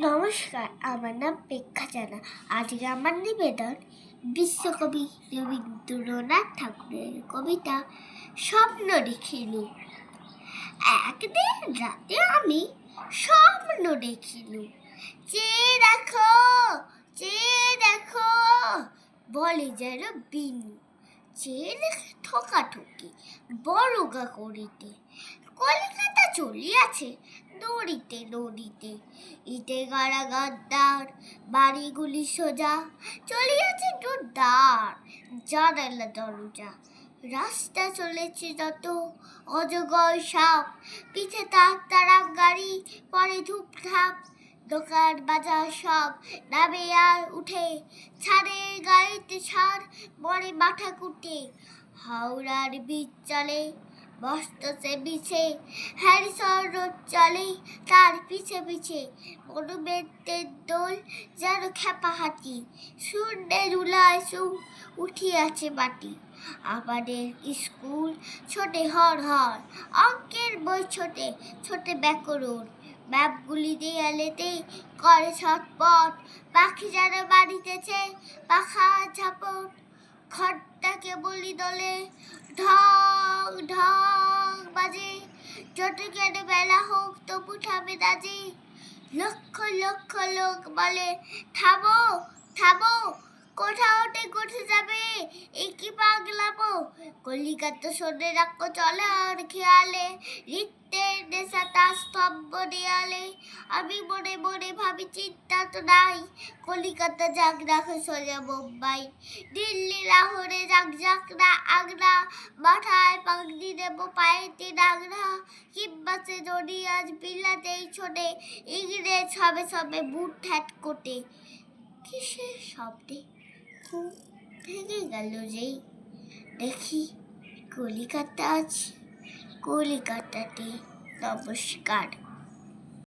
নমস্কার, আমার নাম প্রেক্ষা জানা। আজকে আমার নিবেদন বিশ্বকবি রবীন্দ্রনাথ ঠাকুরের কবিতা স্বপ্ন দেখিলু। একদিন রাতে আমি স্বপ্ন দেখিলু, চেয়ে দেখো, চেয়ে দেখো, বলে যেন বিনু। চেয়ে দেখে ঠকাঠকি বড়গা করিতে, কলিকাতা চলিয়াছে নড়িতে নড়িতে। ইটে গাড়া গাদ্দার বাড়িগুলি সোজা, চলিয়াছে দুর্দার জানালা দরজা। রাস্তা চলেছে যত অজগর সাপ, পিছে তার তারা গাড়ি পরে ধূপধাপ। দোকান বাজার সব নামে আর উঠে, ছাড়ের গাড়িতে ছাড় মরে মাথা কুটে। হাওড়ার বীজ চলে বসতছে বিছে, হ্যারিসন রোড চলে তার পিছে পিছে। মনুমেন্টের দোল যেন খেপা হাতি, শূন্যে রুলায় সুর উঠিয়াছে মাটি। আমাদের স্কুল ছোটে হর হর, অঙ্কের বই ছোটে ছোটে ব্যাকরণ। ম্যাপগুলি দেয়ালেতে করে ছটপট, পাখি যেন বাড়িতেছে পাখা ঝাপট। ঘরটা কেবলই দোলে ঢং ঢং বাজে, যত কেন বেলা হোক তবু থামে দাজে। লক্ষ লক্ষ লোক বলে থামো থামো, কোথা হতে কোথা যাবে এই কি পাগলামো। কলিকাতা শোনে রাখো চলার খেয়ালে, নৃত্যের নেশা তার স্তম্ভ দেয়ালে। আমি মনে মনে ভাবি চিন্তা তো নাই, কলিকাতা যাক রাখে সোজা মুম্বাই। দিল্লি লাহোরে যাক যাক না আগরা, মাথায় পাগড়ি দেবো পায়েতে নাগরা। কিংবা সে যদি আজ বিলাতেই ছোটে, ইংরেজ হবে সবে বুট হ্যাট কোটে। কিসের শব্দে ঘুম ভেঙে গেল যেই দেখি কলিকাতা আছে, কলিকাতাতে। নমস্কার।